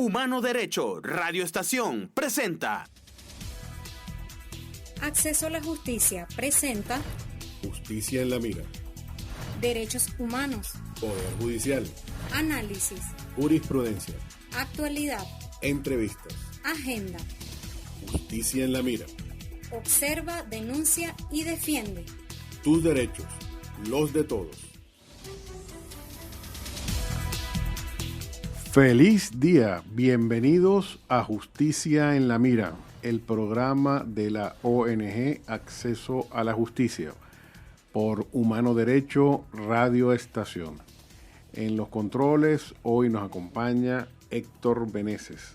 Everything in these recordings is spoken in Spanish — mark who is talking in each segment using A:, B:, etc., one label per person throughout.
A: Humano Derecho Radio Estación presenta.
B: Acceso a la Justicia presenta
C: Justicia en la Mira.
B: Derechos Humanos.
C: Poder Judicial.
B: Análisis.
C: Jurisprudencia.
B: Actualidad.
C: Entrevistas.
B: Agenda.
C: Justicia en la Mira.
B: Observa, denuncia y defiende.
C: Tus derechos, los de todos. Feliz día, bienvenidos a Justicia en la Mira, el programa de la ONG Acceso a la Justicia, por Humano Derecho Radio Estación. En los controles hoy nos acompaña Héctor Beneses.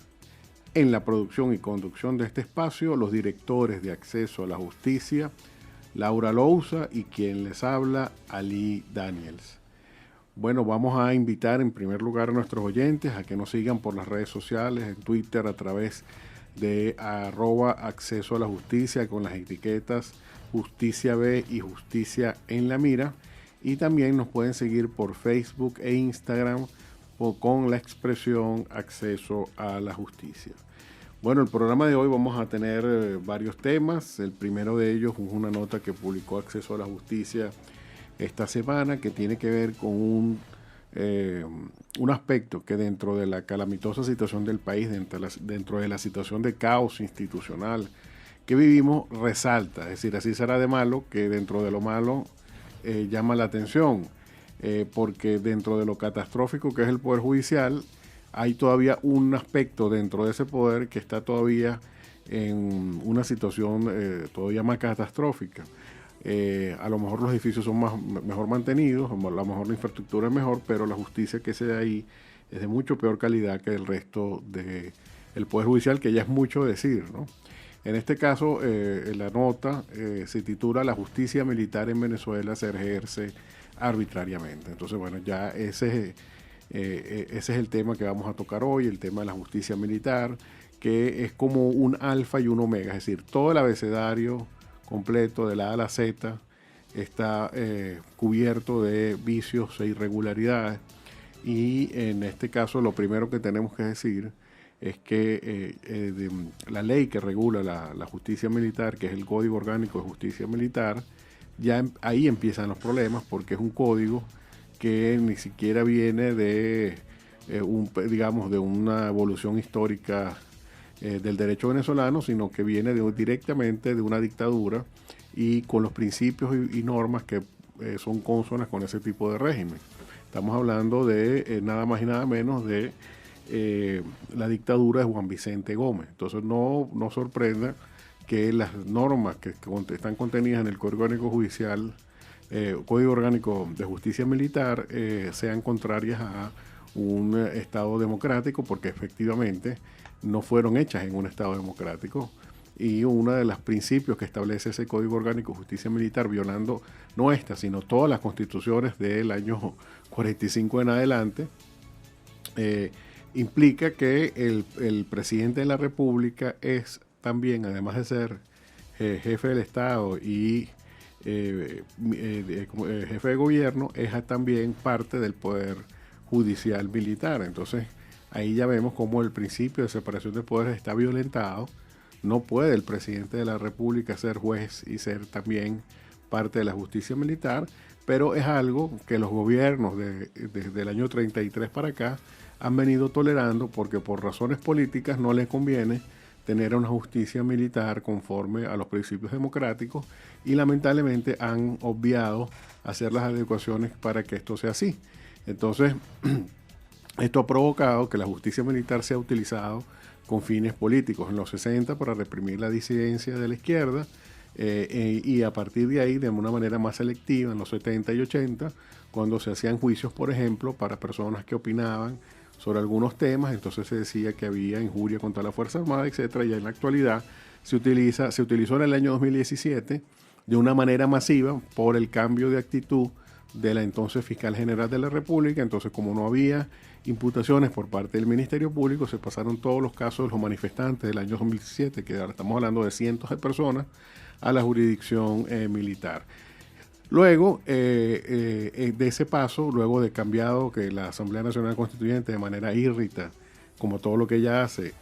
C: En la producción y conducción de este espacio, los directores de Acceso a la Justicia, Laura Louza y quien les habla, Ali Daniels. Bueno, vamos a invitar en primer lugar a nuestros oyentes a que nos sigan por las redes sociales, en Twitter a través de @acceso a la justicia con las etiquetas Justicia B y Justicia en la Mira. Y también nos pueden seguir por Facebook e Instagram con la expresión Acceso a la Justicia. Bueno, el programa de hoy vamos a tener varios temas. El primero de ellos es una nota que publicó Acceso a la Justicia esta semana, que tiene que ver con un aspecto que dentro de la calamitosa situación del país, dentro de la situación de caos institucional que vivimos, resalta. Es decir, así será de malo que dentro de lo malo llama la atención, porque dentro de lo catastrófico que es el Poder Judicial, hay todavía un aspecto dentro de ese poder que está todavía en una situación todavía más catastrófica. A lo mejor los edificios son mejor mantenidos, a lo mejor la infraestructura es mejor, pero la justicia que se da ahí es de mucho peor calidad que el resto del Poder Judicial, que ya es mucho decir, ¿no? En este caso, la nota se titula "La justicia militar en Venezuela se ejerce arbitrariamente". Entonces, bueno, ya ese es el tema que vamos a tocar hoy, el tema de la justicia militar, que es como un alfa y un omega, es decir, todo el abecedario completo de la A a la Z está cubierto de vicios e irregularidades, y en este caso lo primero que tenemos que decir es que la ley que regula la justicia militar, que es el Código Orgánico de Justicia Militar, ya ahí empiezan los problemas, porque es un código que ni siquiera viene de una evolución histórica del derecho venezolano, sino que viene directamente de una dictadura y con los principios y normas que son consonas con ese tipo de régimen. Estamos hablando de nada más y nada menos de la dictadura de Juan Vicente Gómez. Entonces no sorprenda que las normas que están contenidas en el Código Orgánico Judicial, Código Orgánico de Justicia Militar, sean contrarias a un Estado democrático, porque efectivamente no fueron hechas en un Estado democrático, y uno de los principios que establece ese Código Orgánico de Justicia Militar, violando no esta, sino todas las constituciones del año 45 en adelante, implica que el presidente de la República es también, además de ser jefe del Estado y jefe de gobierno, es también parte del Poder Judicial Militar. Entonces, ahí ya vemos cómo el principio de separación de poderes está violentado. No puede el presidente de la República ser juez y ser también parte de la justicia militar, pero es algo que los gobiernos desde el año 33 para acá han venido tolerando, porque por razones políticas no les conviene tener una justicia militar conforme a los principios democráticos, y lamentablemente han obviado hacer las adecuaciones para que esto sea así. Entonces, esto ha provocado que la justicia militar sea utilizado con fines políticos en los 60 para reprimir la disidencia de la izquierda, y a partir de ahí de una manera más selectiva en los 70 y 80, cuando se hacían juicios, por ejemplo, para personas que opinaban sobre algunos temas, entonces se decía que había injuria contra la Fuerza Armada, etcétera. Y en la actualidad se utilizó en el año 2017 de una manera masiva por el cambio de actitud de la entonces fiscal general de la República. Entonces, como no había imputaciones por parte del Ministerio Público, se pasaron todos los casos de los manifestantes del año 2017, que ahora estamos hablando de cientos de personas, a la jurisdicción militar. Luego de ese paso, luego de cambiado que la Asamblea Nacional Constituyente de manera írrita como todo lo que ella hace,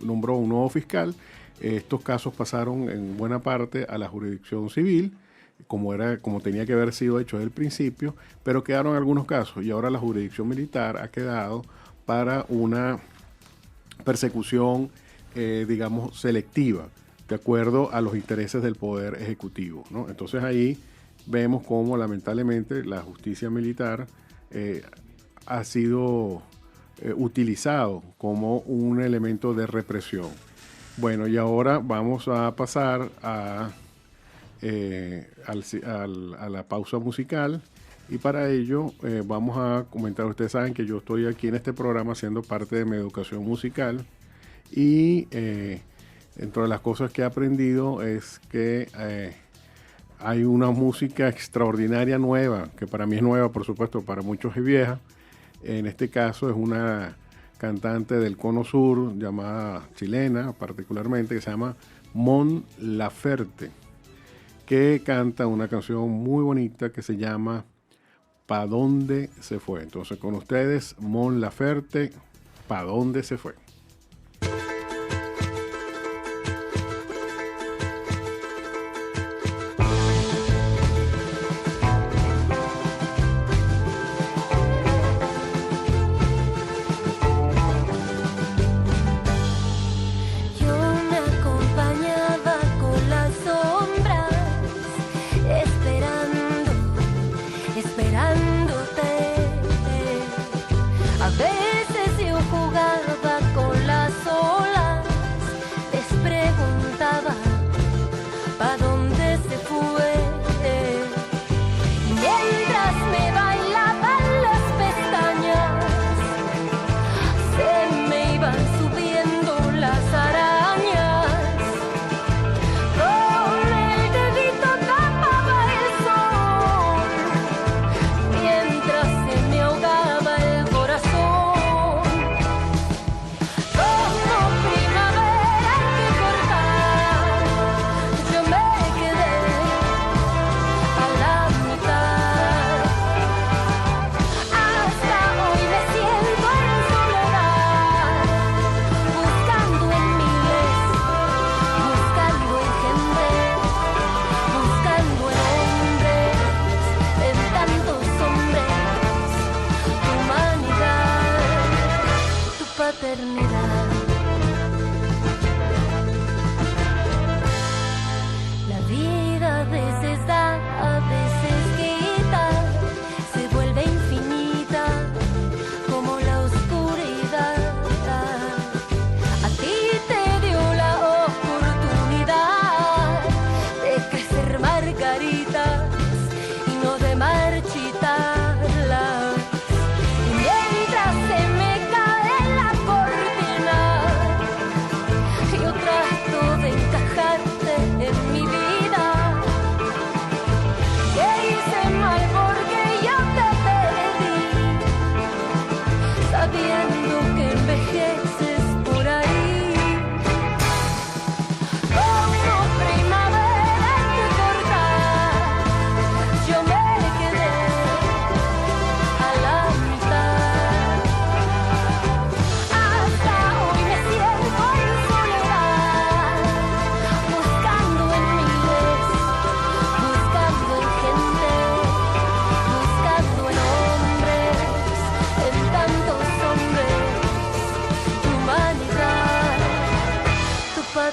C: nombró un nuevo fiscal. Estos casos pasaron en buena parte a la jurisdicción civil, como tenía que haber sido hecho desde el principio, pero quedaron algunos casos y ahora la jurisdicción militar ha quedado para una persecución, digamos, selectiva, de acuerdo a los intereses del Poder Ejecutivo, ¿no? Entonces ahí vemos cómo lamentablemente la justicia militar ha sido utilizado como un elemento de represión. Bueno, y ahora vamos a pasar a la pausa musical, y para ello vamos a comentar. Ustedes saben que yo estoy aquí en este programa haciendo parte de mi educación musical, y dentro de las cosas que he aprendido es que hay una música extraordinaria nueva, que para mí es nueva, por supuesto, para muchos es vieja. En este caso es una cantante del Cono Sur, llamada chilena particularmente, que se llama Mon Laferte, que canta una canción muy bonita que se llama ¿Pa dónde se fue? Entonces con ustedes, Mon Laferte, ¿Pa dónde se fue?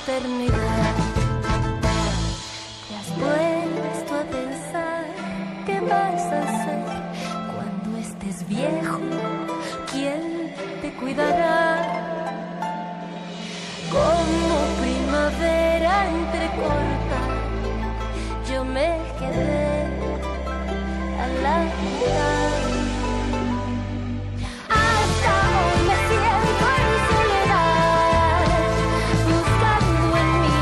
D: eternidad. ¿Te has puesto a pensar qué vas a hacer cuando estés viejo? ¿Quién te cuidará? Como primavera entrecorta, yo me quedé a la mitad. Hasta hoy me siento en soledad, buscando en mí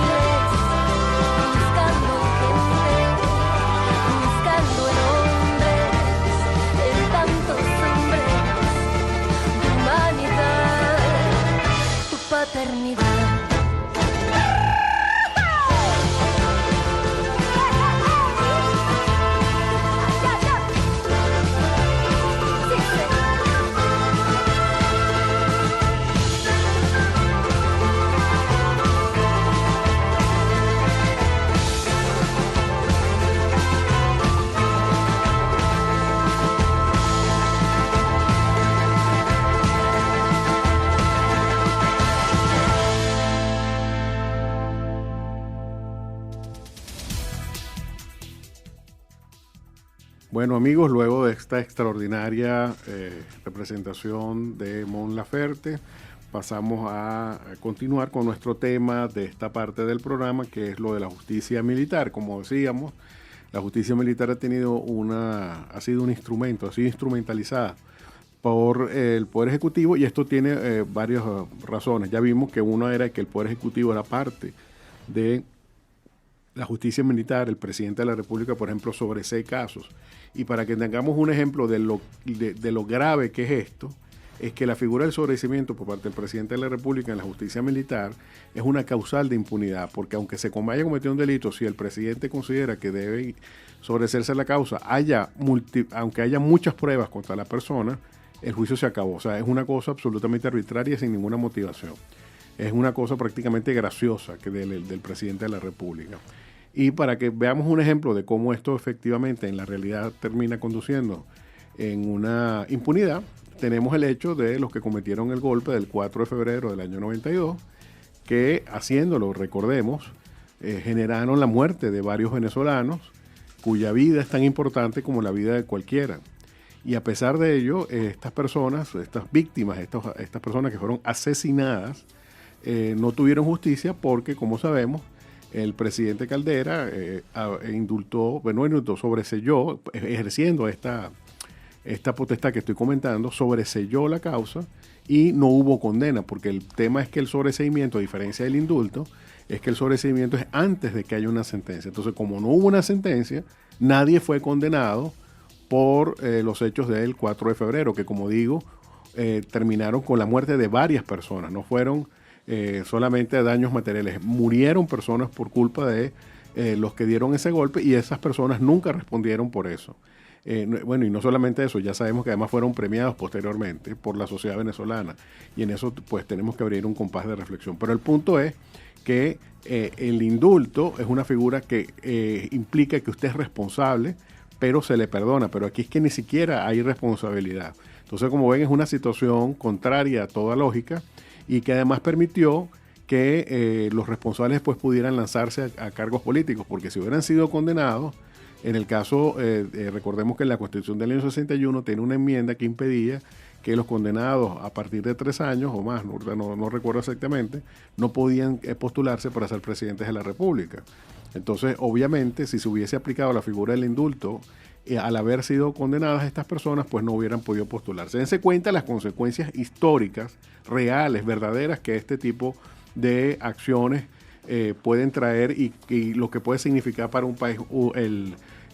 C: Bueno, amigos, luego de esta extraordinaria representación de Mon Laferte, pasamos a continuar con nuestro tema de esta parte del programa, que es lo de la justicia militar. Como decíamos, la justicia militar ha sido un instrumento, ha sido instrumentalizada por el Poder Ejecutivo, y esto tiene varias razones. Ya vimos que una era que el Poder Ejecutivo era parte de la justicia militar, el presidente de la República, por ejemplo, sobresee casos. Y para que tengamos un ejemplo de lo grave que es esto, es que la figura del sobreseimiento por parte del presidente de la República en la justicia militar es una causal de impunidad, porque aunque se haya cometido un delito, si el presidente considera que debe sobreseerse la causa, aunque haya muchas pruebas contra la persona, el juicio se acabó. O sea, es una cosa absolutamente arbitraria sin ninguna motivación. Es una cosa prácticamente graciosa del presidente de la República. Y para que veamos un ejemplo de cómo esto efectivamente en la realidad termina conduciendo en una impunidad, tenemos el hecho de los que cometieron el golpe del 4 de febrero del año 92, que haciéndolo, recordemos, generaron la muerte de varios venezolanos, cuya vida es tan importante como la vida de cualquiera. Y a pesar de ello, estas personas, estas víctimas, estas personas que fueron asesinadas, no tuvieron justicia porque, como sabemos, el presidente Caldera sobreseyó, ejerciendo esta potestad que estoy comentando, sobreseyó la causa y no hubo condena, porque el tema es que el sobreseimiento, a diferencia del indulto, es que el sobreseimiento es antes de que haya una sentencia. Entonces, como no hubo una sentencia, nadie fue condenado por los hechos del 4 de febrero, que, como digo, terminaron con la muerte de varias personas. No fueron solamente daños materiales, murieron personas por culpa de los que dieron ese golpe, y esas personas nunca respondieron por eso. Bueno, y no solamente eso, ya sabemos que además fueron premiados posteriormente por la sociedad venezolana, y en eso pues tenemos que abrir un compás de reflexión. Pero el punto es que el indulto es una figura que implica que usted es responsable, pero se le perdona. Pero aquí es que ni siquiera hay responsabilidad. Entonces, como ven, es una situación contraria a toda lógica, y que además permitió que los responsables pues pudieran lanzarse a cargos políticos, porque si hubieran sido condenados, en el caso, recordemos que en la Constitución del año 61 tiene una enmienda que impedía que los condenados a partir de 3 años o más, no recuerdo exactamente, no podían postularse para ser presidentes de la República. Entonces, obviamente, si se hubiese aplicado la figura del indulto, al haber sido condenadas estas personas, pues no hubieran podido postularse. Dense cuenta las consecuencias históricas, reales, verdaderas, que este tipo de acciones pueden traer, y lo que puede significar para un país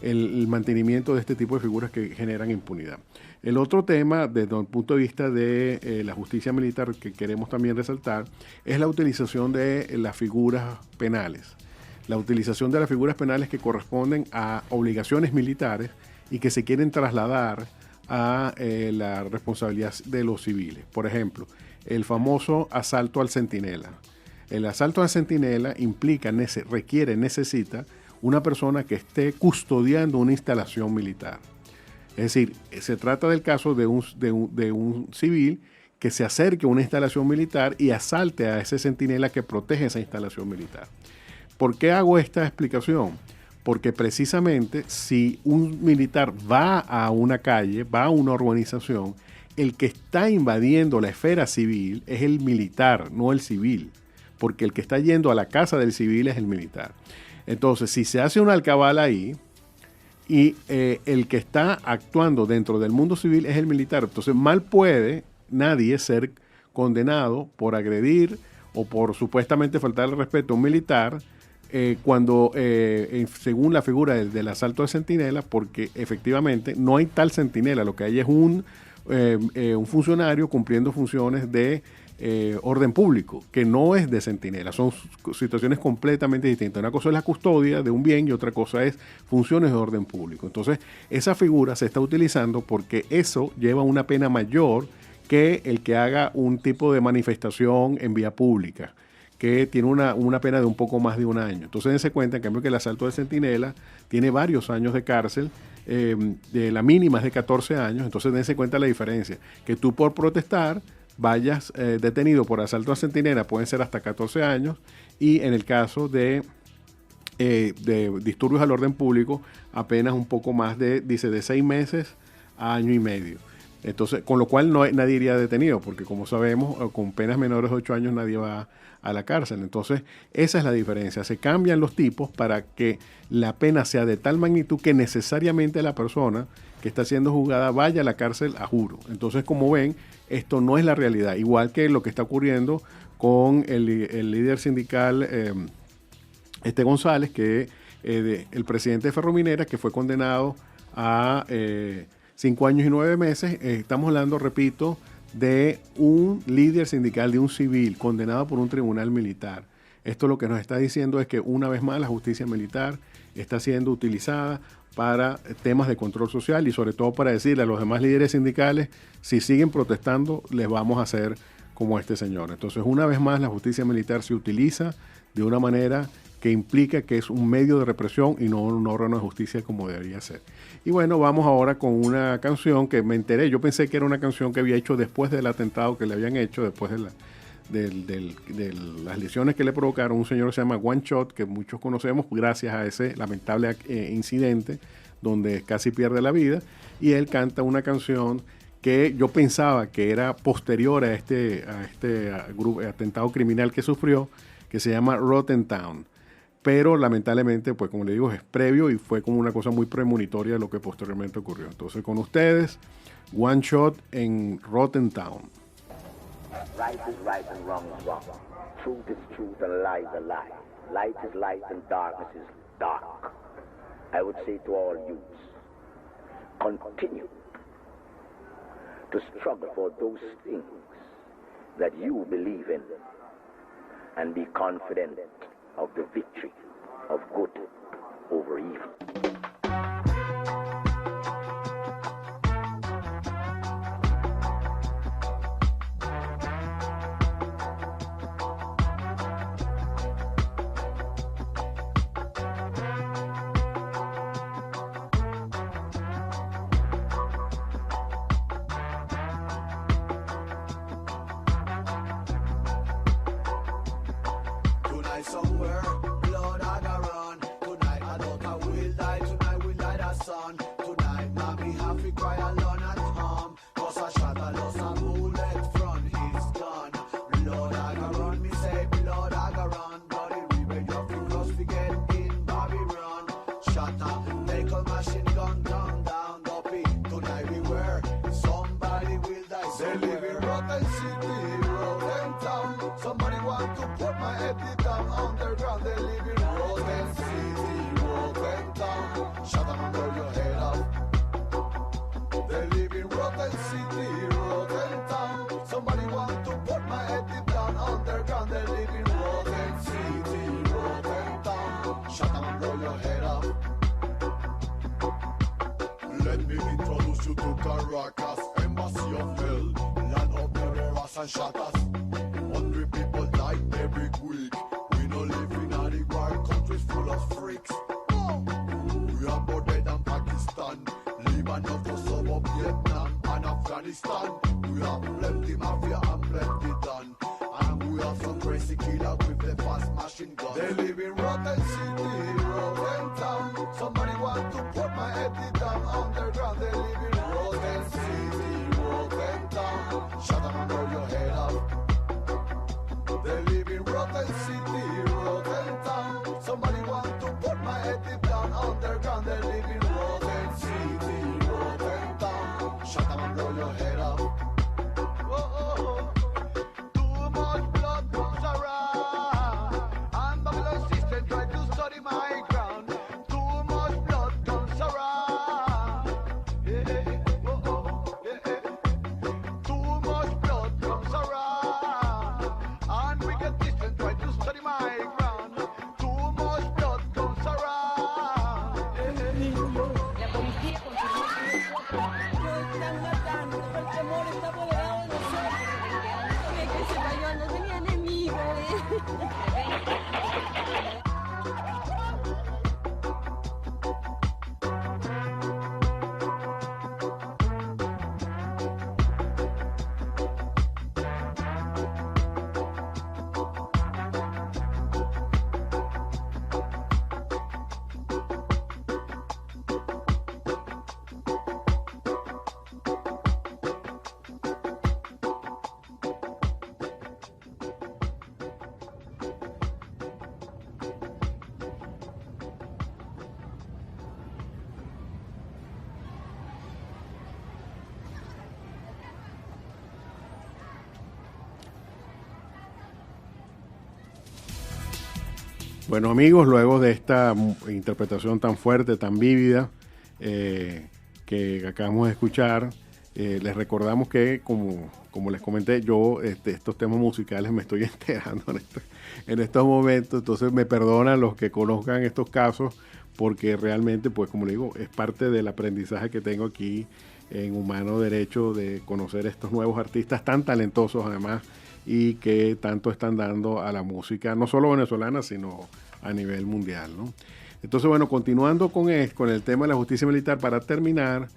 C: el mantenimiento de este tipo de figuras que generan impunidad. El otro tema, desde el punto de vista de la justicia militar, que queremos también resaltar, es la utilización de las figuras penales. La utilización de las figuras penales que corresponden a obligaciones militares y que se quieren trasladar a la responsabilidad de los civiles. Por ejemplo, el famoso asalto al centinela. El asalto al centinela necesita una persona que esté custodiando una instalación militar. Es decir, se trata del caso de un civil que se acerque a una instalación militar y asalte a ese centinela que protege esa instalación militar. ¿Por qué hago esta explicación? Porque precisamente si un militar va a una calle, va a una urbanización, el que está invadiendo la esfera civil es el militar, no el civil, porque el que está yendo a la casa del civil es el militar. Entonces, si se hace una alcabala ahí y el que está actuando dentro del mundo civil es el militar, entonces mal puede nadie ser condenado por agredir o por supuestamente faltarle respeto a un militar cuando según la figura del asalto de centinela, porque efectivamente no hay tal centinela, lo que hay es un funcionario cumpliendo funciones de orden público, que no es de centinela. Son situaciones completamente distintas. Una cosa es la custodia de un bien y otra cosa es funciones de orden público. Entonces, esa figura se está utilizando porque eso lleva una pena mayor que el que haga un tipo de manifestación en vía pública, que tiene una pena de un poco más de 1 año. Entonces, dense cuenta, en cambio, que el asalto de centinela tiene varios años de cárcel, de la mínima es de 14 años. Entonces, dense cuenta la diferencia, que tú por protestar vayas detenido por asalto a centinela pueden ser hasta 14 años, y en el caso de de disturbios al orden público apenas un poco más de 6 meses a año y medio. Entonces, con lo cual nadie iría detenido, porque como sabemos, con penas menores de 8 años nadie va a la cárcel. Entonces, esa es la diferencia. Se cambian los tipos para que la pena sea de tal magnitud que necesariamente la persona que está siendo juzgada vaya a la cárcel a juro. Entonces, como ven, esto no es la realidad. Igual que lo que está ocurriendo con el líder sindical González, que el presidente de Ferrominera, que fue condenado a 5 años y 9 meses. Estamos hablando, repito, de un líder sindical, de un civil condenado por un tribunal militar. Esto lo que nos está diciendo es que una vez más la justicia militar está siendo utilizada para temas de control social y sobre todo para decirle a los demás líderes sindicales, si siguen protestando, les vamos a hacer como este señor. Entonces, una vez más, la justicia militar se utiliza de una manera que implica que es un medio de represión y no un órgano de justicia como debería ser. Y bueno, vamos ahora con una canción que me enteré, yo pensé que era una canción que había hecho después del atentado que le habían hecho, después de las lesiones que le provocaron. Un señor que se llama One Shot, que muchos conocemos gracias a ese lamentable incidente donde casi pierde la vida, y él canta una canción que yo pensaba que era posterior a este atentado criminal que sufrió, que se llama Rotten Town. Pero lamentablemente, pues como le digo, es previo y fue como una cosa muy premonitoria de lo que posteriormente ocurrió. Entonces, con ustedes, One Shot en Rotten Town.
E: Right is right and wrong is wrong. Truth is truth and lie is a lie. Light is light and darkness is dark. I would say to all youths, continue to struggle for those things that you believe in and be confident of the victory of good over evil.
F: Somewhere, blood I got run. Tonight I don't I will die. Tonight we light a sun. Tonight mommy have to cry alone at home. Cause I shot a lost a bullet from his gun. Blood I got run, me say blood I got run. Bloody river you have to cross to get in Babylon. Shot a nickel machine gun down dopey. Tonight we wear somebody will die. They live in rotten city, rotten town. Somebody want to put my head down underground. They live in rotten city, rotten town. Shut up and blow your head off. They live in rotten city, rotten town. Somebody want to put my head down underground. They live in rotten city, rotten town. Shut up and blow your head off. Let me introduce you to Caracas, embassy of hell, land of murderers and shatters. 100 people die every week. We no live in a the war, countries full of freaks. We are more dead than Pakistan, Lebanon, Kosovo, Vietnam, and Afghanistan. We have plenty mafia and plenty done, and we have some crazy killer with the fast machine gun. They live in rotten city, rotten town. Somebody want to put my head down underground. They live in rotten city, rotten town. Shut up and blow your head off. They live in rotten city, rotten town. Somebody want to put my head down underground. They live in rotten city, rotten town. Shut up and blow your head off. Whoa. Too much blood comes around, and Babylon system try to study my ground. Too much blood comes around. Too much blood comes around, and wicked system try to study
C: Bueno, amigos, luego de esta interpretación tan fuerte, tan vívida que acabamos de escuchar, les recordamos que, como les comenté, yo estos temas musicales me estoy enterando en estos momentos, entonces me perdonan los que conozcan estos casos, porque realmente, pues como le digo, es parte del aprendizaje que tengo aquí en Humano Derecho, de conocer estos nuevos artistas tan talentosos además, y que tanto están dando a la música, no solo venezolana, sino a nivel mundial, ¿no? Entonces, bueno, continuando con el tema de la justicia militar, para terminar,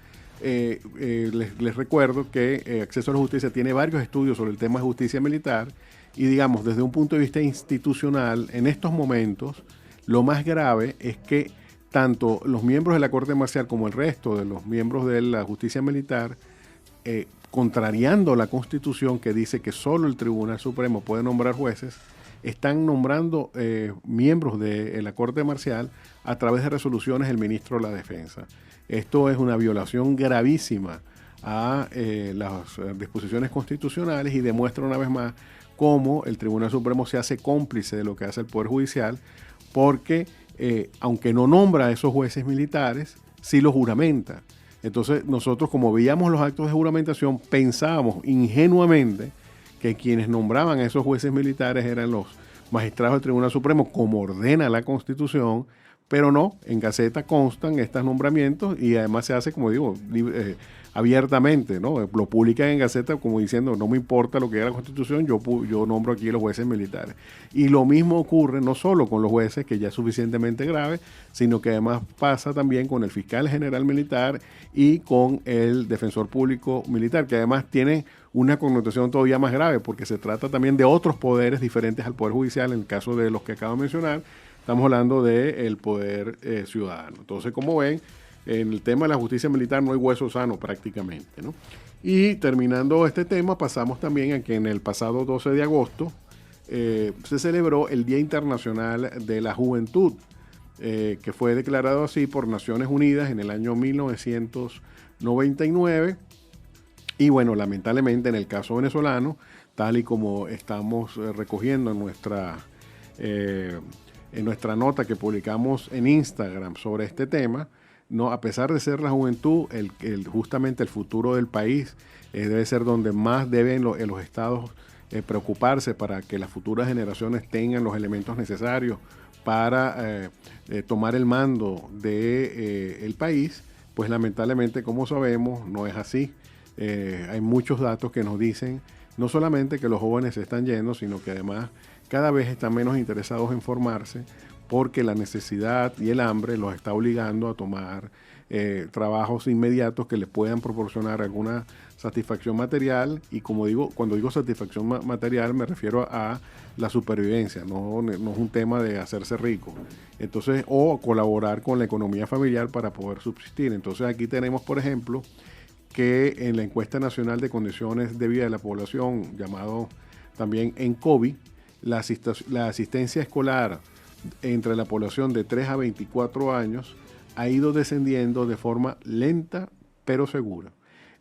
C: les recuerdo que Acceso a la Justicia tiene varios estudios sobre el tema de justicia militar, y digamos, desde un punto de vista institucional, en estos momentos, lo más grave es que tanto los miembros de la Corte Marcial como el resto de los miembros de la justicia militar, contrariando la Constitución que dice que solo el Tribunal Supremo puede nombrar jueces, están nombrando miembros de la Corte Marcial a través de resoluciones del ministro de la Defensa. Esto es una violación gravísima a las disposiciones constitucionales y demuestra una vez más cómo el Tribunal Supremo se hace cómplice de lo que hace el Poder Judicial, porque aunque no nombra a esos jueces militares, sí los juramenta. Entonces nosotros, como veíamos los actos de juramentación, pensábamos ingenuamente que quienes nombraban a esos jueces militares eran los magistrados del Tribunal Supremo, como ordena la Constitución, pero no, en Gaceta constan estos nombramientos y además se hace, como digo, abiertamente, ¿no? Lo publican en Gaceta como diciendo, no me importa lo que diga la Constitución, yo nombro aquí a los jueces militares. Y lo mismo ocurre no solo con los jueces, que ya es suficientemente grave, sino que además pasa también con el fiscal general militar y con el defensor público militar, que además tiene una connotación todavía más grave, porque se trata también de otros poderes diferentes al Poder Judicial. En el caso de los que acabo de mencionar, estamos hablando del poder ciudadano. Entonces, como ven, en el tema de la justicia militar no hay hueso sano prácticamente, ¿no? Y terminando este tema, pasamos también a que en el pasado 12 de agosto se celebró el Día Internacional de la Juventud, que fue declarado así por Naciones Unidas en el año 1999. Y bueno, lamentablemente en el caso venezolano, tal y como estamos recogiendo en nuestra nota que publicamos en Instagram sobre este tema, no, a pesar de ser la juventud, justamente el futuro del país, debe ser donde más deben los estados preocuparse para que las futuras generaciones tengan los elementos necesarios para tomar el mando del país, pues lamentablemente, como sabemos, no es así. Hay muchos datos que nos dicen no solamente que los jóvenes se están yendo, sino que además cada vez están menos interesados en formarse, porque la necesidad y el hambre los está obligando a tomar trabajos inmediatos que les puedan proporcionar alguna satisfacción material. Y como digo, cuando digo satisfacción material me refiero a la supervivencia, no es un tema de hacerse rico. Entonces, o colaborar con la economía familiar para poder subsistir. Entonces aquí tenemos, por ejemplo, que en la encuesta nacional de condiciones de vida de la población, llamado también ENCOBI, la asistencia escolar entre la población de 3 a 24 años ha ido descendiendo de forma lenta pero segura.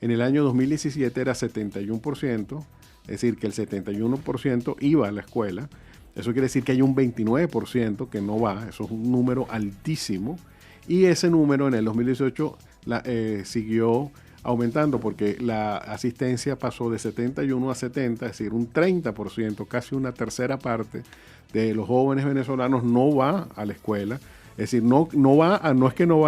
C: En el año 2017 era 71%, es decir, que el 71% iba a la escuela. Eso quiere decir que hay un 29% que no va, eso es un número altísimo. Y ese número en el 2018 siguió aumentando, porque la asistencia pasó de 71 a 70, es decir, un 30%, casi una tercera parte de los jóvenes venezolanos no va a la escuela. Es decir, no es que no va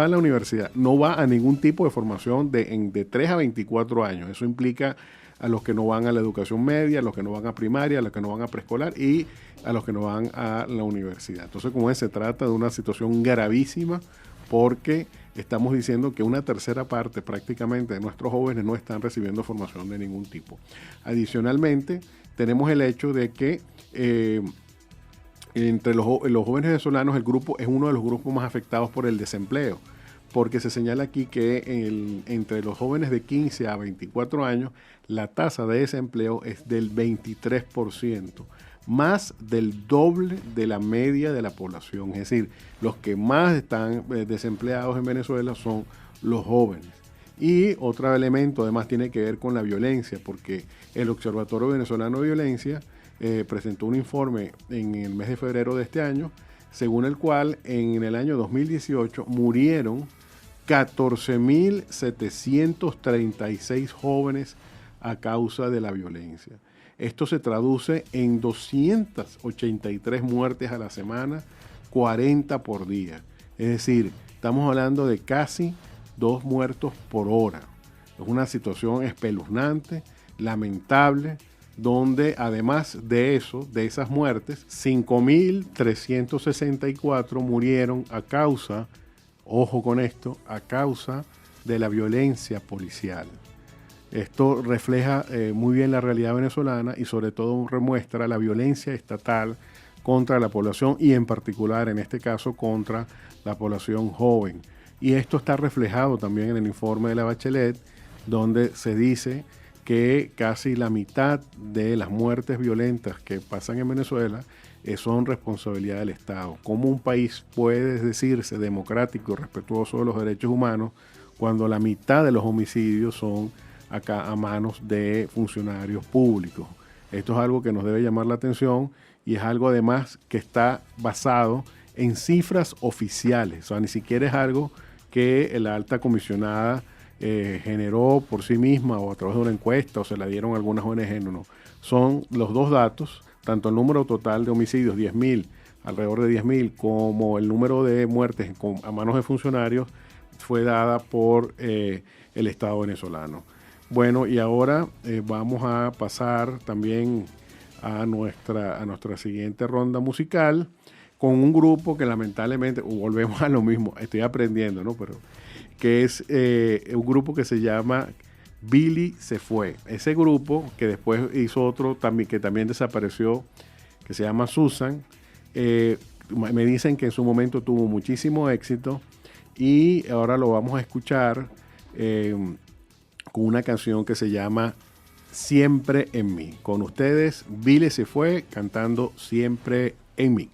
C: a la universidad, no va a ningún tipo de formación de 3 a 24 años. Eso implica a los que no van a la educación media, a los que no van a primaria, a los que no van a preescolar y a los que no van a la universidad. Entonces, como es, se trata de una situación gravísima, porque estamos diciendo que una tercera parte prácticamente de nuestros jóvenes no están recibiendo formación de ningún tipo. Adicionalmente, tenemos el hecho de que entre los jóvenes venezolanos el grupo es uno de los grupos más afectados por el desempleo, porque se señala aquí que entre los jóvenes de 15 a 24 años la tasa de desempleo es del 23%, más del doble de la media de la población. Es decir, los que más están desempleados en Venezuela son los jóvenes. Y otro elemento además tiene que ver con la violencia, porque el Observatorio Venezolano de Violencia presentó un informe en el mes de febrero de este año según el cual en el año 2018 murieron 14.736 jóvenes a causa de la violencia. Esto se traduce en 283 muertes a la semana, 40 por día. Es decir, estamos hablando de casi 2 muertos por hora. Es una situación espeluznante, lamentable, donde además de eso, de esas muertes, 5.364 murieron a causa, ojo con esto, a causa de la violencia policial. Esto refleja muy bien la realidad venezolana y sobre todo remuestra la violencia estatal contra la población y en particular en este caso contra la población joven. Y esto está reflejado también en el informe de la Bachelet, donde se dice que casi la mitad de las muertes violentas que pasan en Venezuela son responsabilidad del Estado. ¿Cómo un país puede decirse democrático y respetuoso de los derechos humanos cuando la mitad de los homicidios son acá a manos de funcionarios públicos? Esto es algo que nos debe llamar la atención y es algo además que está basado en cifras oficiales. O sea, ni siquiera es algo que la alta comisionada generó por sí misma o a través de una encuesta o se la dieron algunas ONG. No. Son los dos datos, tanto el número total de homicidios, 10.000, alrededor de 10.000, como el número de muertes a manos de funcionarios fue dada por el Estado venezolano. Bueno, y ahora vamos a pasar también a nuestra siguiente ronda musical con un grupo que lamentablemente, volvemos a lo mismo, estoy aprendiendo, ¿no? Pero que es un grupo que se llama Billy Se Fue. Ese grupo, que después hizo otro también, que también desapareció, que se llama Susan, me dicen que en su momento tuvo muchísimo éxito y ahora lo vamos a escuchar con una canción que se llama Siempre en mí. Con ustedes, Billy Se Fue cantando Siempre en mí.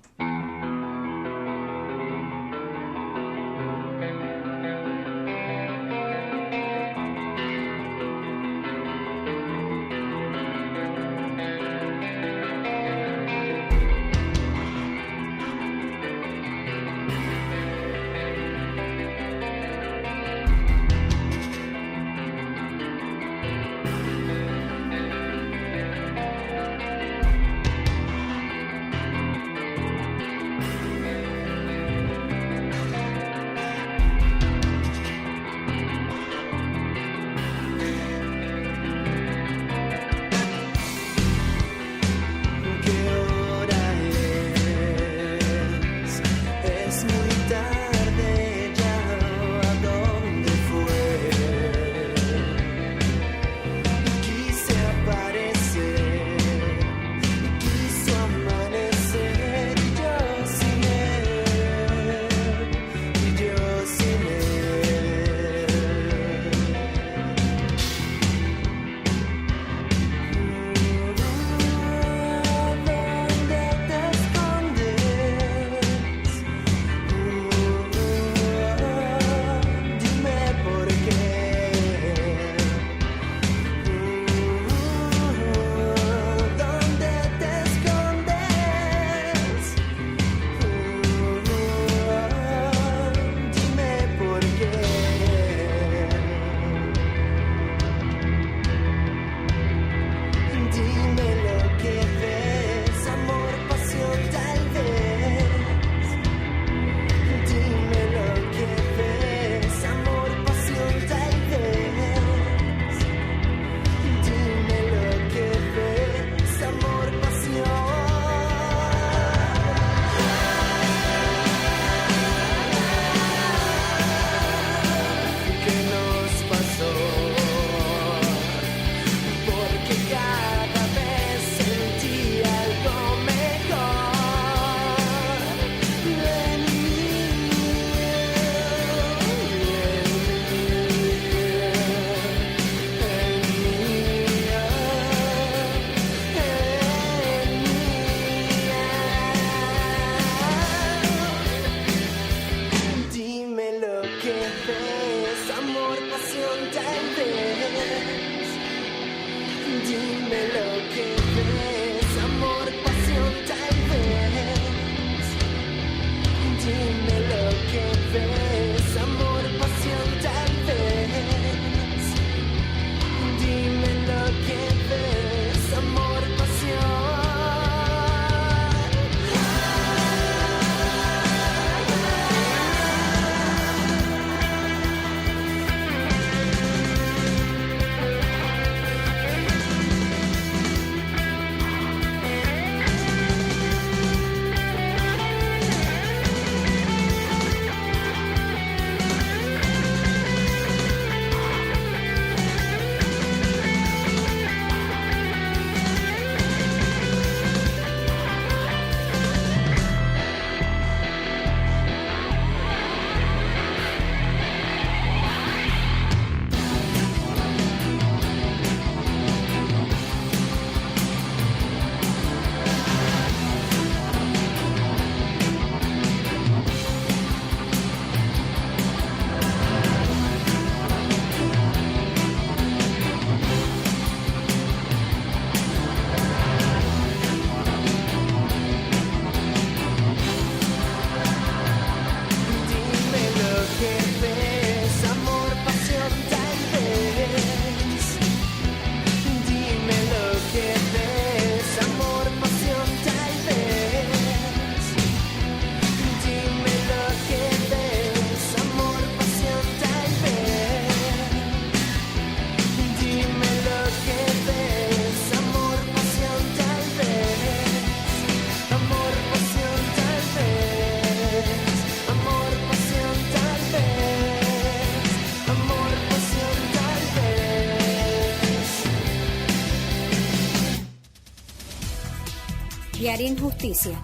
B: Diaria Injusticia.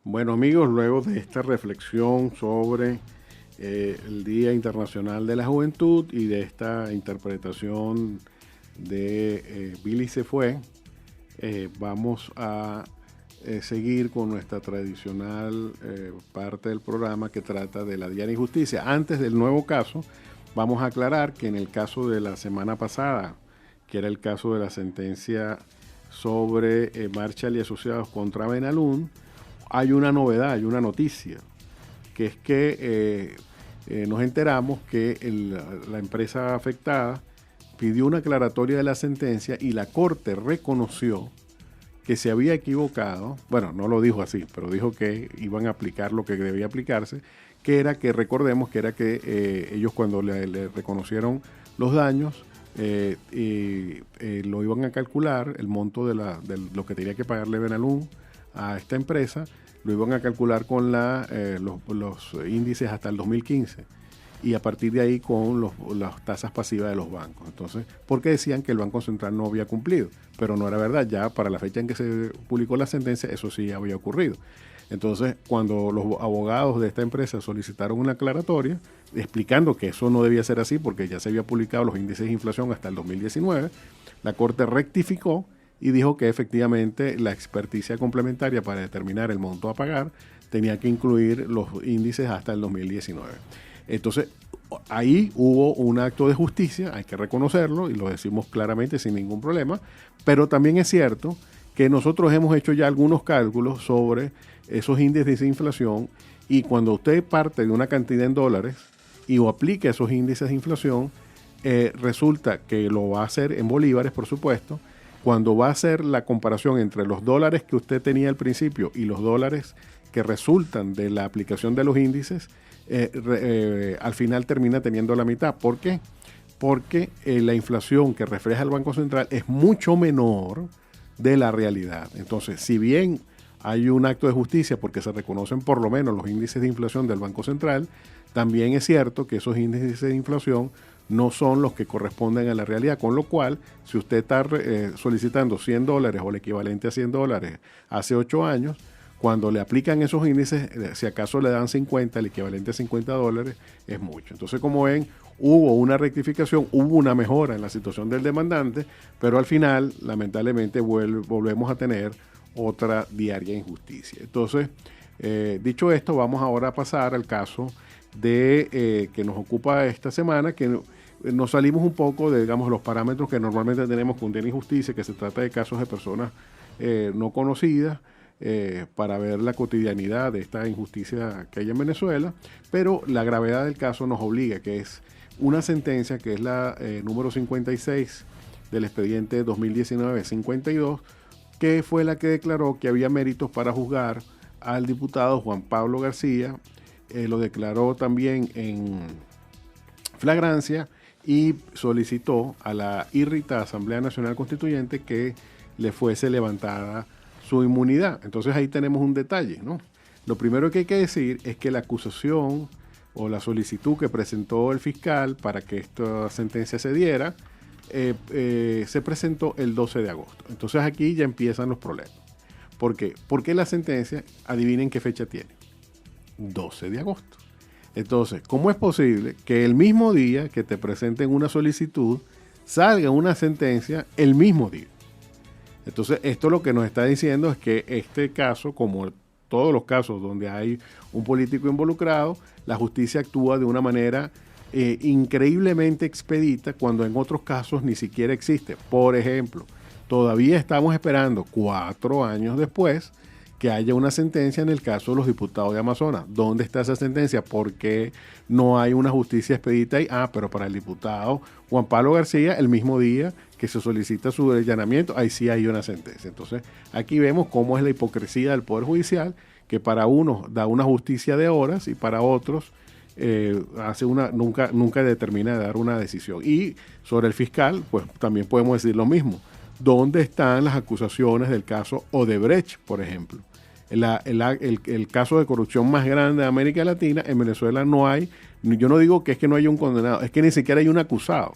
C: Bueno, amigos, luego de esta reflexión sobre el Día Internacional de la Juventud y de esta interpretación de Billy se fue, vamos a seguir con nuestra tradicional parte del programa que trata de la Diaria Injusticia. Antes del nuevo caso, vamos a aclarar que en el caso de la semana pasada, que era el caso de la sentencia sobre Marshall y Asociados contra Benalún, hay una novedad, hay una noticia, que es que nos enteramos que la empresa afectada pidió una aclaratoria de la sentencia y la Corte reconoció que se había equivocado. Bueno, no lo dijo así, pero dijo que iban a aplicar lo que debía aplicarse, que era que, recordemos, que era que ellos cuando le reconocieron los daños, lo iban a calcular, el monto de lo que tenía que pagarle Benalún a esta empresa, lo iban a calcular con los índices hasta el 2015 y a partir de ahí con las tasas pasivas de los bancos. Entonces, porque decían que el Banco Central no había cumplido, pero no era verdad. Ya para la fecha en que se publicó la sentencia, eso sí había ocurrido. Entonces, cuando los abogados de esta empresa solicitaron una aclaratoria, explicando que eso no debía ser así porque ya se había publicado los índices de inflación hasta el 2019, la Corte rectificó y dijo que efectivamente la experticia complementaria para determinar el monto a pagar tenía que incluir los índices hasta el 2019. Entonces, ahí hubo un acto de justicia, hay que reconocerlo y lo decimos claramente sin ningún problema, pero también es cierto que nosotros hemos hecho ya algunos cálculos sobre esos índices de inflación y cuando usted parte de una cantidad en dólares y o aplica esos índices de inflación, resulta que lo va a hacer en bolívares, por supuesto. Cuando va a hacer la comparación entre los dólares que usted tenía al principio y los dólares que resultan de la aplicación de los índices, al final termina teniendo la mitad. ¿Por qué? Porque la inflación que refleja el Banco Central es mucho menor de la realidad. Entonces, si bien hay un acto de justicia porque se reconocen por lo menos los índices de inflación del Banco Central, también es cierto que esos índices de inflación no son los que corresponden a la realidad, con lo cual, si usted está solicitando $100 o el equivalente a $100 hace 8 años, cuando le aplican esos índices, si acaso le dan 50, el equivalente a $50 es mucho. Entonces, como ven, hubo una rectificación, hubo una mejora en la situación del demandante, pero al final, lamentablemente, volvemos a tener otra diaria injusticia. Entonces, dicho esto, vamos ahora a pasar al caso que nos ocupa esta semana, que nos salimos un poco de, digamos, los parámetros que normalmente tenemos con diaria injusticia, que se trata de casos de personas no conocidas, para ver la cotidianidad de esta injusticia que hay en Venezuela, pero la gravedad del caso nos obliga, que es una sentencia que es la número 56 del expediente 2019-52, que fue la que declaró que había méritos para juzgar al diputado Juan Pablo García. Lo declaró también en flagrancia y solicitó a la irritada Asamblea Nacional Constituyente que le fuese levantada su inmunidad. Entonces ahí tenemos un detalle, ¿no? Lo primero que hay que decir es que la acusación o la solicitud que presentó el fiscal para que esta sentencia se diera se presentó el 12 de agosto. Entonces aquí ya empiezan los problemas. ¿Por qué? Porque la sentencia, adivinen qué fecha tiene. 12 de agosto. Entonces, ¿cómo es posible que el mismo día que te presenten una solicitud salga una sentencia el mismo día? Entonces, esto lo que nos está diciendo es que este caso, como todos los casos donde hay un político involucrado, la justicia actúa de una manera increíblemente expedita cuando en otros casos ni siquiera existe. Por ejemplo, todavía estamos esperando 4 años después que haya una sentencia en el caso de los diputados de Amazonas. ¿Dónde está esa sentencia? ¿Por qué no hay una justicia expedita ahí? Pero para el diputado Juan Pablo García, el mismo día que se solicita su allanamiento, ahí sí hay una sentencia. Entonces, aquí vemos cómo es la hipocresía del Poder Judicial, que para unos da una justicia de horas y para otros nunca determina de dar una decisión. Y sobre el fiscal, pues también podemos decir lo mismo. ¿Dónde están las acusaciones del caso Odebrecht, por ejemplo? El caso de corrupción más grande de América Latina, en Venezuela no hay, yo no digo que es que no haya un condenado, es que ni siquiera hay un acusado.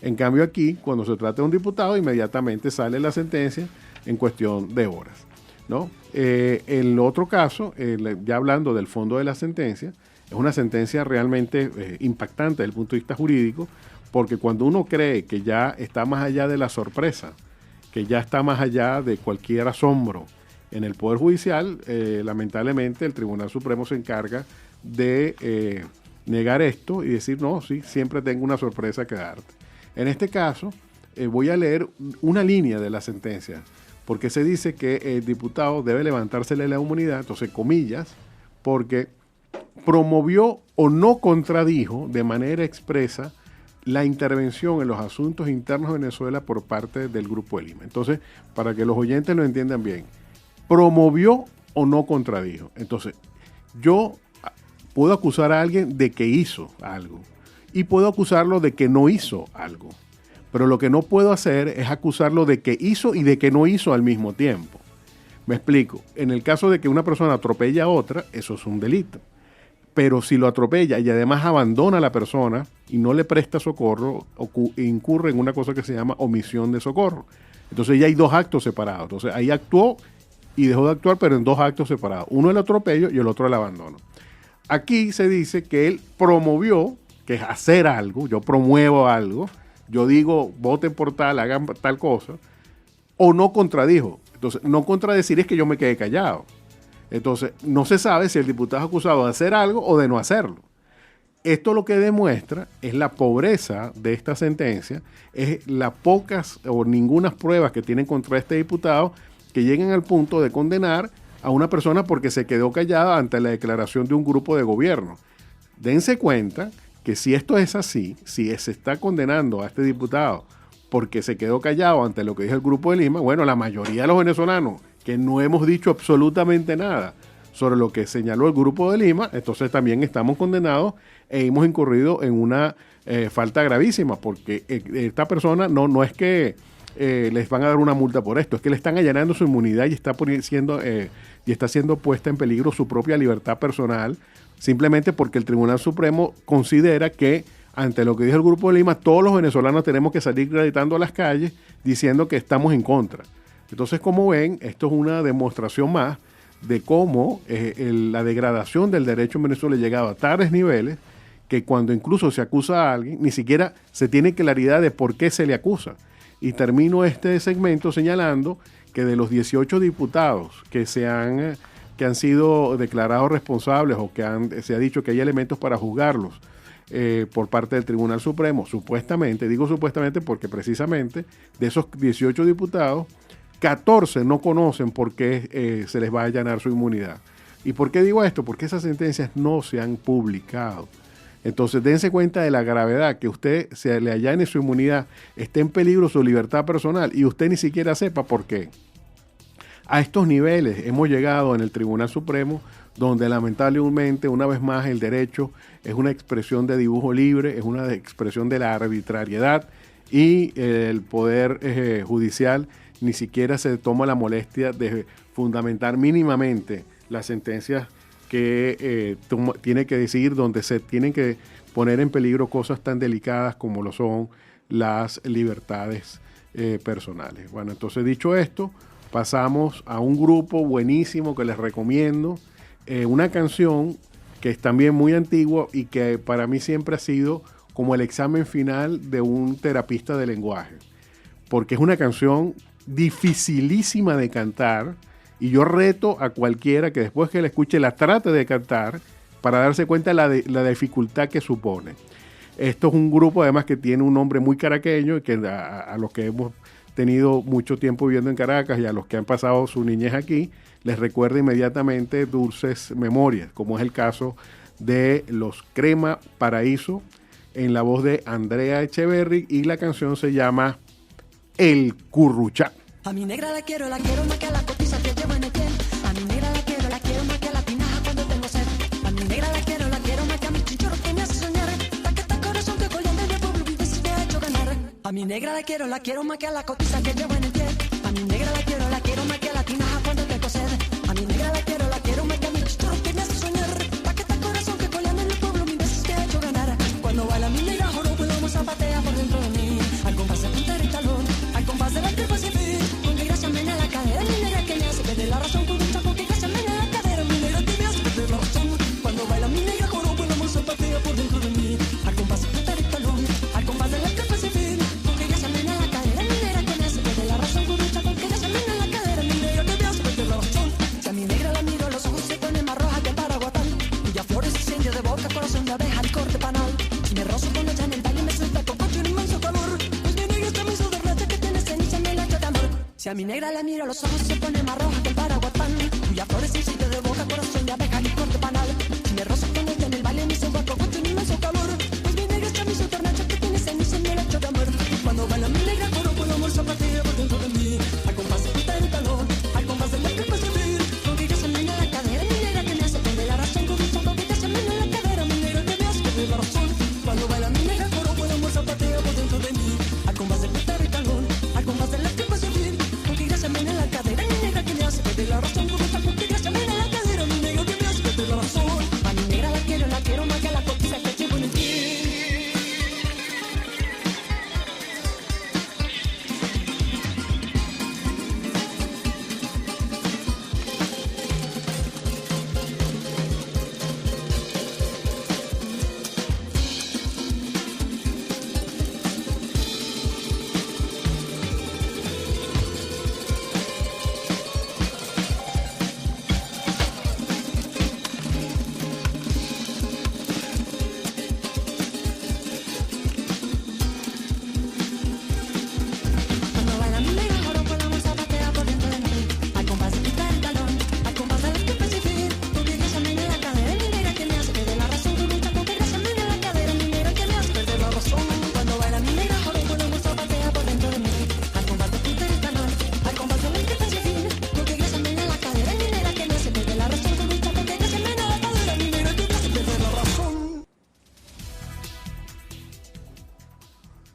C: En cambio aquí, cuando se trata de un diputado, inmediatamente sale la sentencia en cuestión de horas, ¿no? El otro caso, ya hablando del fondo de la sentencia, es una sentencia realmente impactante desde el punto de vista jurídico, porque cuando uno cree que ya está más allá de la sorpresa, que ya está más allá de cualquier asombro en el Poder Judicial, lamentablemente el Tribunal Supremo se encarga de negar esto y decir, no, sí, siempre tengo una sorpresa que darte. En este caso, voy a leer una línea de la sentencia, porque se dice que el diputado debe levantársele la inmunidad, entonces comillas, porque promovió o no contradijo de manera expresa la intervención en los asuntos internos de Venezuela por parte del Grupo de Lima. Entonces, para que los oyentes lo entiendan bien, promovió o no contradijo. Entonces, yo puedo acusar a alguien de que hizo algo y puedo acusarlo de que no hizo algo. Pero lo que no puedo hacer es acusarlo de que hizo y de que no hizo al mismo tiempo. Me explico. En el caso de que una persona atropella a otra, eso es un delito. Pero si lo atropella y además abandona a la persona y no le presta socorro, incurre en una cosa que se llama omisión de socorro. Entonces ya hay dos actos separados. Entonces ahí actuó y dejó de actuar, pero en dos actos separados. Uno el atropello y el otro el abandono. Aquí se dice que él promovió, que es hacer algo, yo promuevo algo, yo digo voten por tal, hagan tal cosa, o no contradijo. Entonces, no contradecir es que yo me quedé callado. Entonces, no se sabe si el diputado es acusado de hacer algo o de no hacerlo. Esto lo que demuestra es la pobreza de esta sentencia, es las pocas o ninguna pruebas que tienen contra este diputado que lleguen al punto de condenar a una persona porque se quedó callada ante la declaración de un grupo de gobierno. Dense cuenta que si esto es así, si se está condenando a este diputado porque se quedó callado ante lo que dijo el Grupo de Lima, bueno, la mayoría de los venezolanos que no hemos dicho absolutamente nada sobre lo que señaló el Grupo de Lima, entonces también estamos condenados e hemos incurrido en una falta gravísima, porque esta persona no es que les van a dar una multa por esto, es que le están allanando su inmunidad y está siendo puesta en peligro su propia libertad personal, simplemente porque el Tribunal Supremo considera que ante lo que dijo el Grupo de Lima, todos los venezolanos tenemos que salir gritando a las calles diciendo que estamos en contra. Entonces, como ven, esto es una demostración más de cómo la degradación del derecho en Venezuela ha llegado a tales niveles que cuando incluso se acusa a alguien, ni siquiera se tiene claridad de por qué se le acusa. Y termino este segmento señalando que de los 18 diputados que han sido declarados responsables o que se ha dicho que hay elementos para juzgarlos por parte del Tribunal Supremo, supuestamente, digo supuestamente porque precisamente de esos 18 diputados, 14 no conocen por qué se les va a allanar su inmunidad. ¿Y por qué digo esto? Porque esas sentencias no se han publicado. Entonces dense cuenta de la gravedad que usted se le allane su inmunidad, esté en peligro su libertad personal y usted ni siquiera sepa por qué. A estos niveles hemos llegado en el Tribunal Supremo, donde lamentablemente una vez más el derecho es una expresión de dibujo libre, es una expresión de la arbitrariedad y el poder judicial ni siquiera se toma la molestia de fundamentar mínimamente las sentencias que tiene que decidir, donde se tienen que poner en peligro cosas tan delicadas como lo son las libertades personales. Bueno, entonces dicho esto, pasamos a un grupo buenísimo que les recomiendo, una canción que es también muy antigua y que para mí siempre ha sido como el examen final de un terapista de lenguaje, porque es una canción dificilísima de cantar y yo reto a cualquiera que después que la escuche la trate de cantar para darse cuenta de la dificultad que supone. Esto es un grupo además que tiene un nombre muy caraqueño y que a los que hemos tenido mucho tiempo viviendo en Caracas y a los que han pasado su niñez aquí, les recuerda inmediatamente dulces memorias, como es el caso de los Crema Paraíso, en la voz de Andrea Echeverry, y la canción se llama El Curruchá.
G: A mi negra la quiero más que a la cotiza que llevo en el piel. A mi negra la quiero más que a la tinaja cuando tengo sed. A mi negra la quiero más que a mi chinchorro que me hace soñar. La que está corazón que colgando del pueblo vive si te ha hecho ganar. A mi negra la quiero más que a la cotiza que llevo en el piel. A mi negra la quiero más que a la tinaja cuando tengo sed. A mi negra la quiero más que a mi chinchorro que me hace soñar. La que está corazón que colgando del pueblo vive si te ha hecho ganar. Cuando baila mi negra joro, pues vamos zapatea por dentro de mí. Al compás de punta y talón, al compás de la tripa sin fin. Con que gracia mena la cara. la razón con un chapo que se menea la cadera. Mi negra te me hace perder la razón. Cuando baila mi negra joropo, el amor zapatea por dentro de mí. Al compás de apretar el talón, al compás de la capa civil, porque ella se menea la cadera. Mi negra que me hace perder la razón con un chapo que ella se menea la cadera. Mi negra que me hace perder la razón. Si a mi negra la miro, los ojos se ponen más rojas que el paraguatán. Cuya flores incendio de boca, corazón de abeja, el corte panal. Si me rozo con ella en el baile, me suelta cococho un inmenso calor. Pues mi negra está muy sudorracha que tiene ceniza en el hacha de amor. Si a mi negra la miro, los ojos se ponen más rojas que el paraguatán. Cuya flores incendio de boca, corazón de abeja, el corte panal. Si me rozo con ella en el baile, me suelta cococho un inmenso calor. Pues mi negra está muy sudorracha que tiene ceniza en el hacha de amor. Cuando baila mi negra, joropo, el amor zapatea por dentro de mí. Al compás de apretar el talón, al compás de la capa civil, porque ella se menea la cadera. Mi negra que me hace perder la razón con un chapo que ella se menea la cadera. Mi negra que me hace perder la razón. Cuando baila mi negra, joropo, el amor zapatea por dentro de mí. Al compás de apretar el talón, al compás de la capa civil, porque ella se menea la cadera. Mi negra que me hace perder la razón con un chapo que ella se menea la cadera. Mi negra que me hace perder la razón. A mi negra la quiero más que a la cotiza que llevo en el pie. Cuando baila mi negra, joropo, el amor zapatea por dentro de mí. Al compás de apretar el talón, al compás de la capa civil, porque ella se menea la cadera. Mi negra que me hace perder la razón con un chapo que ella se menea la cadera. Mi negra que me hace perder la razón. Cuando baila mi negra, joropo, el amor zapatea por dentro de mí. Al compás de apretar el talón, al compás de la capa civil, porque ella se menea la cadera. Mi negra que me hace perder la razón con un chapo que ella se menea la cadera. Mi negra que me hace perder la razón.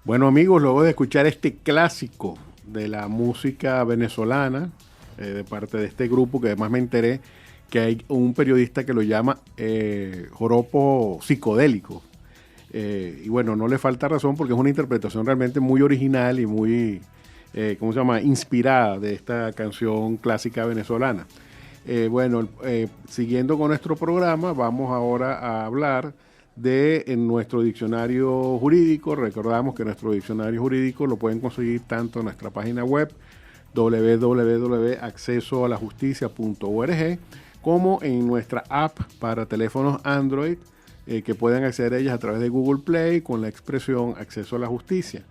C: Bueno amigos, luego de escuchar este clásico de la música venezolana, de parte de este grupo, que además me enteré que hay un periodista que lo llama joropo psicodélico. Y bueno, no le falta razón porque es una interpretación realmente muy original y muy, ¿cómo se llama?, inspirada de esta canción clásica venezolana. Siguiendo con nuestro programa, vamos ahora a hablar en nuestro diccionario jurídico. Recordamos que nuestro diccionario jurídico lo pueden conseguir tanto en nuestra página web www.accesoalajusticia.org como en nuestra app para teléfonos Android, que pueden acceder a ellas a través de Google Play con la expresión Acceso a la Justicia.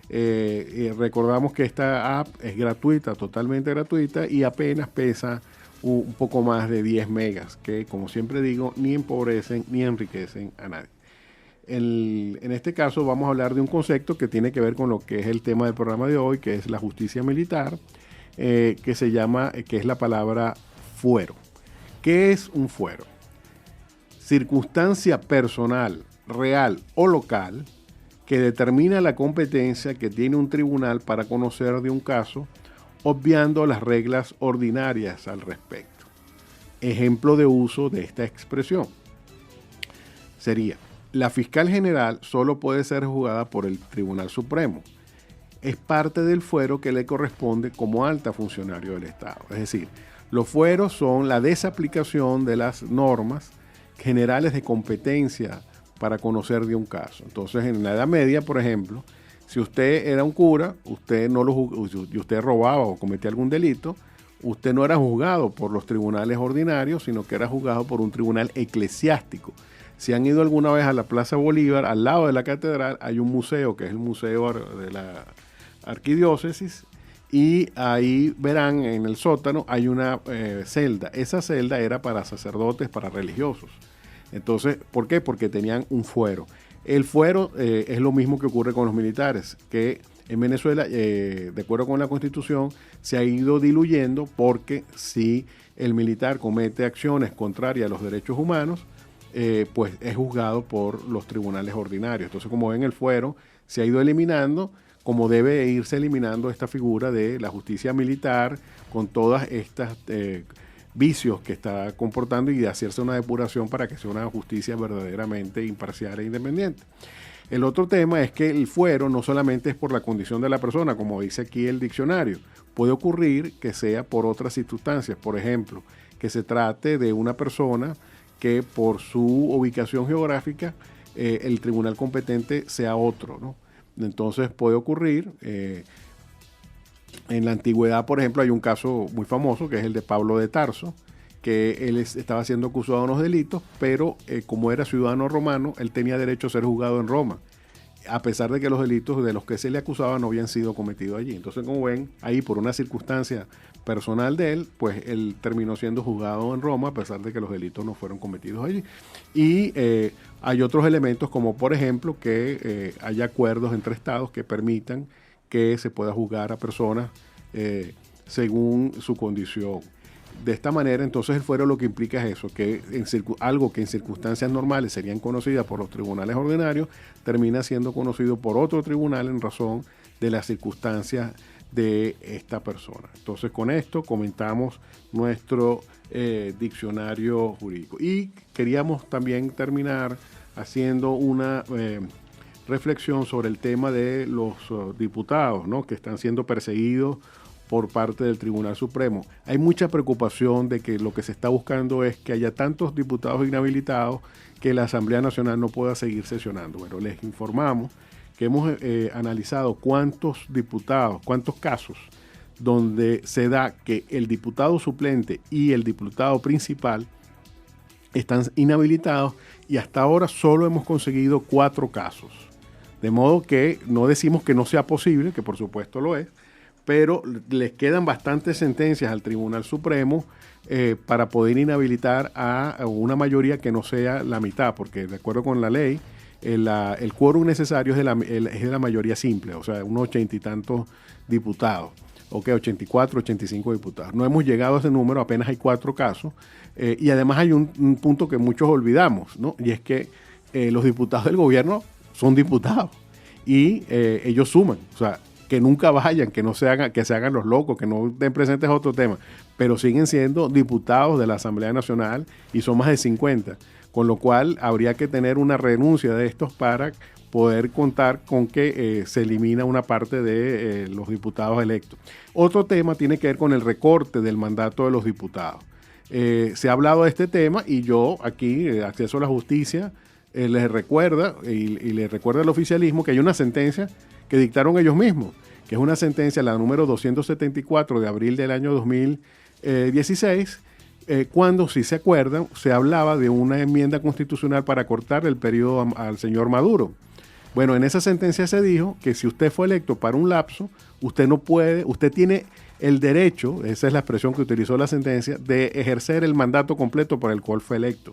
C: Recordamos que esta app es gratuita, totalmente gratuita, y apenas pesa un poco más de 10 megas, que como siempre digo, ni empobrecen ni enriquecen a nadie. En este caso vamos a hablar de un concepto que tiene que ver con lo que es el tema del programa de hoy, que es la justicia militar, que es la palabra fuero. ¿Qué es un fuero? Circunstancia personal, real o local que determina la competencia que tiene un tribunal para conocer de un caso, obviando las reglas ordinarias al respecto. Ejemplo de uso de esta expresión sería: la fiscal general solo puede ser juzgada por el Tribunal Supremo. Es parte del fuero que le corresponde como alta funcionario del Estado. Es decir, los fueros son la desaplicación de las normas generales de competencia para conocer de un caso. Entonces, en la Edad Media, por ejemplo, si usted era un cura, usted robaba o cometía algún delito, usted no era juzgado por los tribunales ordinarios, sino que era juzgado por un tribunal eclesiástico. Si han ido alguna vez a la Plaza Bolívar, al lado de la catedral, hay un museo, que es el Museo de la Arquidiócesis, y ahí verán en el sótano hay una celda. Esa celda era para sacerdotes, para religiosos. Entonces, ¿por qué? Porque tenían un fuero. El fuero es lo mismo que ocurre con los militares, que en Venezuela, de acuerdo con la Constitución, se ha ido diluyendo, porque si el militar comete acciones contrarias a los derechos humanos, pues es juzgado por los tribunales ordinarios. Entonces, como ven, el fuero se ha ido eliminando, como debe irse eliminando esta figura de la justicia militar con todas estas vicios que está comportando, y de hacerse una depuración para que sea una justicia verdaderamente imparcial e independiente. El otro tema es que el fuero no solamente es por la condición de la persona, como dice aquí el diccionario. Puede ocurrir que sea por otras circunstancias. Por ejemplo, que se trate de una persona que por su ubicación geográfica el tribunal competente sea otro, ¿no? Entonces puede ocurrir. En la antigüedad, por ejemplo, hay un caso muy famoso que es el de Pablo de Tarso, que él estaba siendo acusado de unos delitos, pero como era ciudadano romano, él tenía derecho a ser juzgado en Roma, a pesar de que los delitos de los que se le acusaba no habían sido cometidos allí. Entonces, como ven, ahí por una circunstancia personal de él, pues él terminó siendo juzgado en Roma, a pesar de que los delitos no fueron cometidos allí. Y hay otros elementos, como por ejemplo que haya acuerdos entre estados que permitan que se pueda juzgar a personas según su condición. De esta manera, entonces, el fuero lo que implica es eso, que algo que en circunstancias normales serían conocidas por los tribunales ordinarios, termina siendo conocido por otro tribunal en razón de las circunstancias de esta persona. Entonces, con esto comentamos nuestro diccionario jurídico. Y queríamos también terminar haciendo una reflexión sobre el tema de los diputados, ¿no?, que están siendo perseguidos por parte del Tribunal Supremo. Hay mucha preocupación de que lo que se está buscando es que haya tantos diputados inhabilitados que la Asamblea Nacional no pueda seguir sesionando. Bueno, les informamos que hemos analizado cuántos casos donde se da que el diputado suplente y el diputado principal están inhabilitados, y hasta ahora solo hemos conseguido 4 casos. De modo que no decimos que no sea posible, que por supuesto lo es, pero les quedan bastantes sentencias al Tribunal Supremo para poder inhabilitar a una mayoría que no sea la mitad, porque de acuerdo con la ley, el quórum necesario es de la mayoría simple, o sea, unos 80 y tantos diputados, 84, 85 diputados. No hemos llegado a ese número, apenas hay 4 casos, y además hay un punto que muchos olvidamos, ¿no? Y es que los diputados del gobierno son diputados y ellos suman, o sea, que nunca vayan, que se hagan los locos, que no estén presentes, es otro tema, pero siguen siendo diputados de la Asamblea Nacional y son más de 50, con lo cual habría que tener una renuncia de estos para poder contar con que se elimina una parte de los diputados electos. Otro tema tiene que ver con el recorte del mandato de los diputados. Se ha hablado de este tema y yo aquí, Acceso a la Justicia, les recuerda y les recuerda al oficialismo que hay una sentencia que dictaron ellos mismos, que es una sentencia, la número 274 de abril del año 2016, cuando, si se acuerdan, se hablaba de una enmienda constitucional para cortar el periodo al señor Maduro. Bueno, en esa sentencia se dijo que si usted fue electo para un lapso, usted no puede, usted tiene el derecho, esa es la expresión que utilizó la sentencia, de ejercer el mandato completo por el cual fue electo.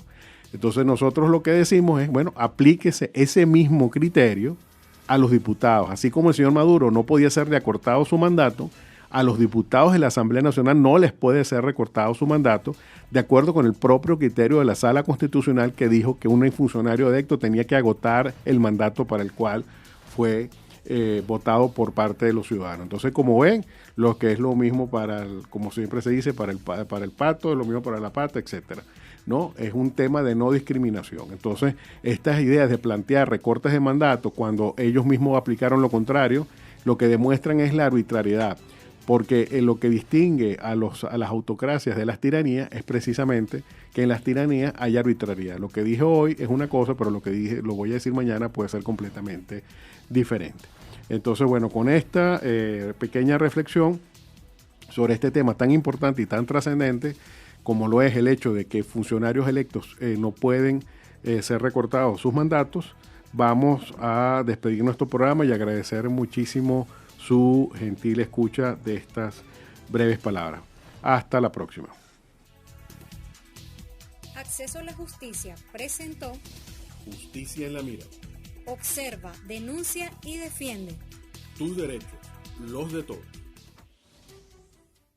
C: Entonces nosotros lo que decimos es, bueno, aplíquese ese mismo criterio a los diputados. Así como el señor Maduro no podía ser recortado su mandato, a los diputados de la Asamblea Nacional no les puede ser recortado su mandato, de acuerdo con el propio criterio de la Sala Constitucional, que dijo que un funcionario electo tenía que agotar el mandato para el cual fue votado por parte de los ciudadanos. Entonces, como ven, lo que es lo mismo como siempre se dice, para el pato, es lo mismo para la pata, etcétera. ¿No? Es un tema de no discriminación. Entonces, estas ideas de plantear recortes de mandato cuando ellos mismos aplicaron lo contrario, lo que demuestran es la arbitrariedad, porque lo que distingue a las autocracias de las tiranías es precisamente que en las tiranías hay arbitrariedad. Lo que dije hoy es una cosa, pero lo voy a decir mañana puede ser completamente diferente. Entonces, bueno, con esta pequeña reflexión sobre este tema tan importante y tan trascendente como lo es el hecho de que funcionarios electos no pueden ser recortados sus mandatos, vamos a despedir nuestro programa y agradecer muchísimo su gentil escucha de estas breves palabras. Hasta la próxima.
B: Acceso a la Justicia presentó
C: Justicia en la mira.
B: Observa, denuncia y defiende.
C: Tus derechos, los de todos.